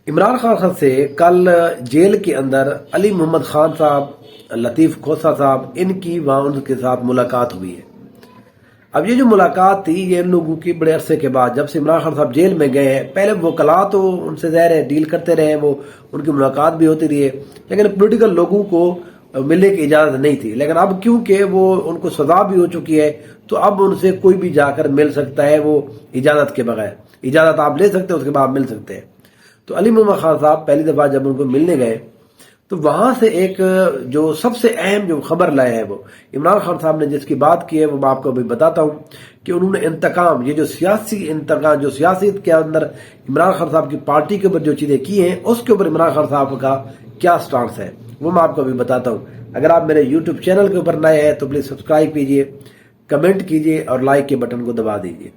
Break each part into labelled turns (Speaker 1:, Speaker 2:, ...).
Speaker 1: عمران خان سے کل جیل کے اندر علی محمد خان صاحب، لطیف کھوسہ صاحب، ان کی وہاں ان کے ساتھ ملاقات ہوئی ہے۔ اب یہ جو ملاقات تھی یہ ان لوگوں کی بڑے عرصے کے بعد، جب سے عمران خان صاحب جیل میں گئے ہیں، پہلے وکلا تو ان سے ظاہر ہے ڈیل کرتے رہے، وہ ان کی ملاقات بھی ہوتی رہی ہے، لیکن پولیٹیکل لوگوں کو ملنے کی اجازت نہیں تھی۔ لیکن اب کیونکہ وہ ان کو سزا بھی ہو چکی ہے تو اب ان سے کوئی بھی جا کر مل سکتا ہے، وہ اجازت کے بغیر۔ اجازت آپ لے سکتے ہیں، اس کے بعد مل سکتے ہیں۔ تو علی محمد خان صاحب پہلی دفعہ جب ان کو ملنے گئے تو وہاں سے ایک جو سب سے اہم جو خبر لائے ہے، وہ عمران خان صاحب نے جس کی بات کی ہے وہ میں آپ کو ابھی بتاتا ہوں کہ انہوں نے انتقام، یہ جو سیاسی انتقام، جو سیاست کے اندر عمران خان صاحب کی پارٹی کے اوپر جو چیزیں کی ہیں، اس کے اوپر عمران خان صاحب کا کیا سٹانس ہے وہ میں آپ کو ابھی بتاتا ہوں۔ اگر آپ میرے یوٹیوب چینل کے اوپر نئے ہیں تو پلیز سبسکرائب کیجئے، کمنٹ کیجئے اور لائک کے بٹن کو دبا دیجئے۔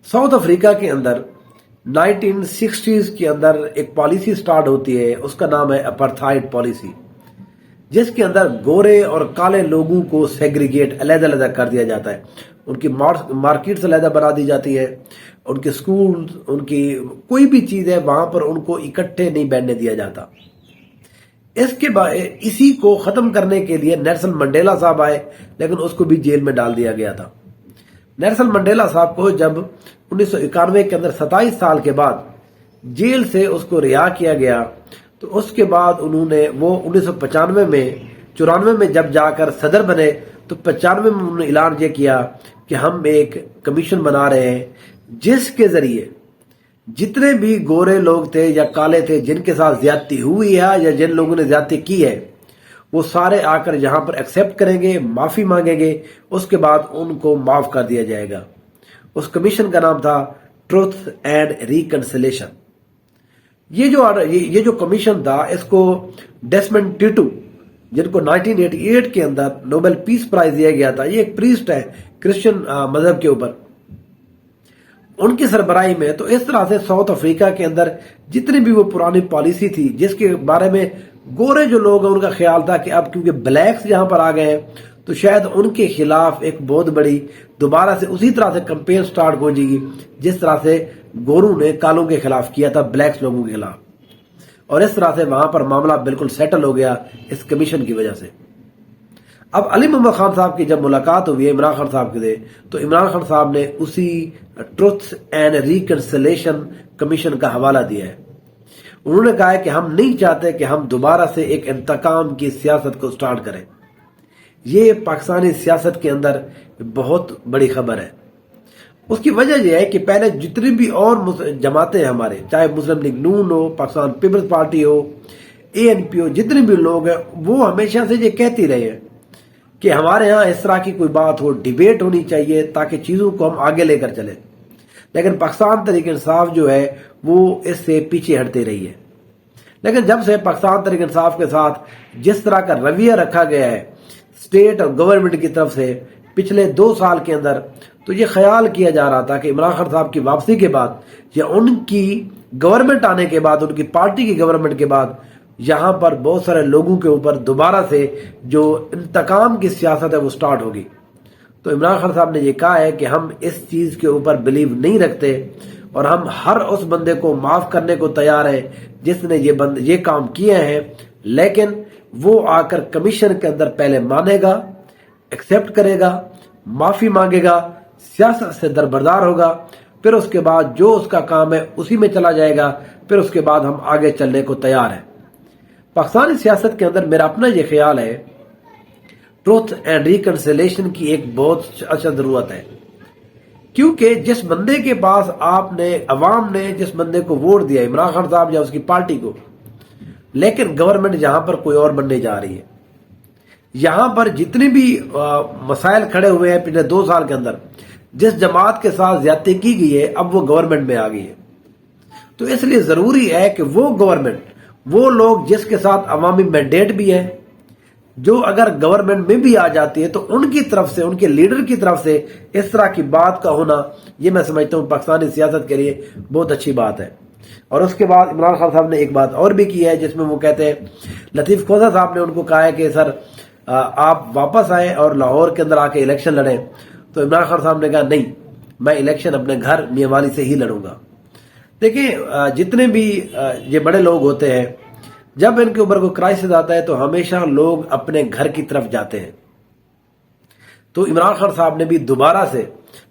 Speaker 1: ساؤتھ افریقہ کے اندر 1960s کے اندر ایک پالیسی سٹارٹ ہوتی ہے، اس کا نام ہے اپرتھائڈ پالیسی، جس کے اندر گورے اور کالے لوگوں کو سیگریگیٹ، علیحدہ علیحدہ کر دیا جاتا ہے۔ ان کی مارکیٹس علیحدہ بنا دی جاتی ہے، ان کے سکول، ان کی کوئی بھی چیز ہے وہاں پر ان کو اکٹھے نہیں بیٹھنے دیا جاتا۔ اس کے بعد اسی کو ختم کرنے کے لیے نیلسن منڈیلا صاحب آئے، لیکن اس کو بھی جیل میں ڈال دیا گیا تھا۔ نیلسن منڈیلا صاحب کو جب 1991 کے اندر 27 سال کے بعد جیل سے اس کو رہا کیا گیا تو اس کے بعد انہوں نے وہ 94 میں جب جا کر صدر بنے تو 95 میں انہوں نے اعلان یہ کیا کہ ہم ایک کمیشن بنا رہے ہیں جس کے ذریعے جتنے بھی گورے لوگ تھے یا کالے تھے جن کے ساتھ زیادتی ہوئی ہے یا جن لوگوں نے زیادتی کی ہے، وہ سارے آ کر یہاں پر ایکسیپٹ کریں گے، معافی مانگیں گے، اس کے بعد ان کو معاف کر دیا جائے گا۔ اس کمیشن کا نام تھا ٹروتھ اینڈ ریکنسیلیشن۔ یہ جو کمیشن تھا، اس کو ڈیسمنڈ ٹیٹو، جن کو 1988 کے اندر نوبل پیس پرائز دیا گیا تھا، یہ ایک پریسٹ ہے کرسچن مذہب کے اوپر، ان کی سربراہی میں۔ تو اس طرح سے ساؤتھ افریقہ کے اندر جتنی بھی وہ پرانی پالیسی تھی جس کے بارے میں گورے جو لوگ ہیں ان کا خیال تھا کہ اب کیونکہ بلیکس یہاں پر آ گئے ہیں تو شاید ان کے خلاف ایک بہت بڑی دوبارہ سے اسی طرح سے کمپین سٹارٹ ہو جائے گی جس طرح سے گوروں نے کالوں کے خلاف کیا تھا، بلیکس لوگوں کے خلاف، اور اس طرح سے وہاں پر معاملہ بالکل سیٹل ہو گیا اس کمیشن کی وجہ سے۔ اب علی محمد خان صاحب کی جب ملاقات ہوئی ہے عمران خان صاحب کے، تو عمران خان صاحب نے اسی ٹروتھ اینڈ ریکنسیلیشن کمیشن کا حوالہ دیا ہے۔ انہوں نے کہا ہے کہ ہم نہیں چاہتے کہ ہم دوبارہ سے ایک انتقام کی سیاست کو سٹارٹ کریں۔ یہ پاکستانی سیاست کے اندر بہت بڑی خبر ہے۔ اس کی وجہ یہ ہے کہ پہلے جتنی بھی اور جماعتیں ہمارے، چاہے مسلم لیگ نون ہو، پاکستان پیپلز پارٹی ہو، ANP ہو، جتنے بھی لوگ ہیں وہ ہمیشہ سے یہ کہتی رہے ہیں کہ ہمارے ہاں اس طرح کی کوئی بات ہو، ڈیبیٹ ہونی چاہیے تاکہ چیزوں کو ہم آگے لے کر چلیں۔ لیکن پاکستان تحریک انصاف جو ہے وہ اس سے پیچھے ہٹتے رہی ہے۔ لیکن جب سے پاکستان تحریک انصاف کے ساتھ جس طرح کا رویہ رکھا گیا ہے اسٹیٹ اور گورنمنٹ کی طرف سے پچھلے 2 سال کے اندر، تو یہ خیال کیا جا رہا تھا کہ عمران خان صاحب کی واپسی کے بعد یا ان کی گورنمنٹ آنے کے بعد، ان کی پارٹی کی گورنمنٹ کے بعد، یہاں پر بہت سارے لوگوں کے اوپر دوبارہ سے جو انتقام کی سیاست ہے وہ سٹارٹ ہوگی۔ تو عمران خان صاحب نے یہ کہا ہے کہ ہم اس چیز کے اوپر بلیو نہیں رکھتے اور ہم ہر اس بندے کو معاف کرنے کو تیار ہیں جس نے یہ کام کیے ہیں، لیکن وہ آ کر کمیشن کے اندر پہلے مانے گا، ایکسیپٹ کرے گا، معافی مانگے گا، سیاست سے دربردار ہوگا، پھر اس کے بعد جو اس کا کام ہے اسی میں چلا جائے گا، پھر اس کے بعد ہم آگے چلنے کو تیار ہیں۔ پاکستانی سیاست کے اندر میرا اپنا یہ خیال ہے ٹروتھ اینڈ ریکنسیلیشن کی ایک بہت اچھا ضرورت ہے، کیونکہ جس بندے کے پاس عوام نے جس بندے کو ووٹ دیا، عمران خان صاحب یا اس کی پارٹی کو، لیکن گورنمنٹ یہاں پر کوئی اور بننے جا رہی ہے۔ یہاں پر جتنے بھی مسائل کھڑے ہوئے ہیں پچھلے 2 سال کے اندر، جس جماعت کے ساتھ زیادتی کی گئی ہے اب وہ گورنمنٹ میں آ گئی ہے۔ تو اس لیے ضروری ہے کہ وہ گورنمنٹ، وہ لوگ جس کے ساتھ عوامی مینڈیٹ بھی ہے، جو اگر گورنمنٹ میں بھی آ جاتی ہے تو ان کی طرف سے، ان کے لیڈر کی طرف سے اس طرح کی بات کا ہونا، یہ میں سمجھتا ہوں پاکستانی سیاست کے لیے بہت اچھی بات ہے۔ اور اس کے بعد عمران خان صاحب نے ایک بات اور بھی کی ہے جس میں وہ کہتے ہیں، لطیف کھوسہ صاحب نے ان کو کہا ہے کہ سر آپ واپس آئیں اور لاہور کے اندر آ کے الیکشن لڑیں۔ تو عمران خان صاحب نے کہا نہیں، میں الیکشن اپنے گھر میاں والی سے ہی لڑوں گا۔ دیکھیں جتنے بھی یہ بڑے لوگ ہوتے ہیں، جب ان کے اوپر کوئی کرائسس آتا ہے تو ہمیشہ لوگ اپنے گھر کی طرف جاتے ہیں. تو عمران خان صاحب نے بھی دوبارہ سے،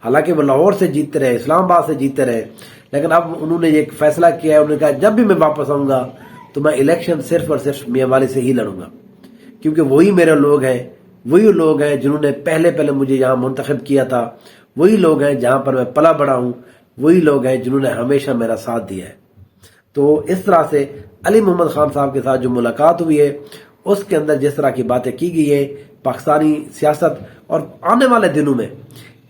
Speaker 1: حالانکہ وہ لاہور سے جیتتے رہے، اسلام آباد سے جیتتے رہے، لیکن اب انہوں نے یہ ایک فیصلہ کیا ہے. انہوں نے کہا جب بھی میں واپس آؤں گا تو میں الیکشن صرف اور صرف میاں والی سے ہی لڑوں گا، کیونکہ وہی میرے لوگ ہیں، وہی لوگ ہیں جنہوں نے پہلے مجھے یہاں منتخب کیا تھا، وہی لوگ ہیں جہاں پر میں پلا بڑا ہوں، وہی لوگ ہیں جنہوں نے ہمیشہ میرا ساتھ دیا ہے. تو اس طرح سے علی محمد خان صاحب کے ساتھ جو ملاقات ہوئی ہے، اس کے اندر جس طرح کی باتیں کی گئی ہے پاکستانی سیاست اور آنے والے دنوں میں،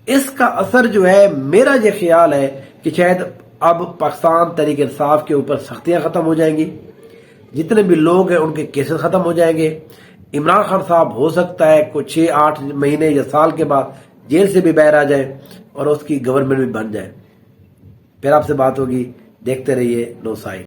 Speaker 1: اس کا اثر جو ہے، میرا یہ خیال ہے کہ شاید اب پاکستان تحریک انصاف کے اوپر سختیاں ختم ہو جائیں گی، جتنے بھی لوگ ہیں ان کے کیسز ختم ہو جائیں گے. عمران خان صاحب ہو سکتا ہے کچھ 6-8 مہینے یا سال کے بعد جیل سے بھی باہر آ جائے اور اس کی گورنمنٹ بھی بن جائے. پھر آپ سے بات ہوگی، دیکھتے رہیے نو سائڈ.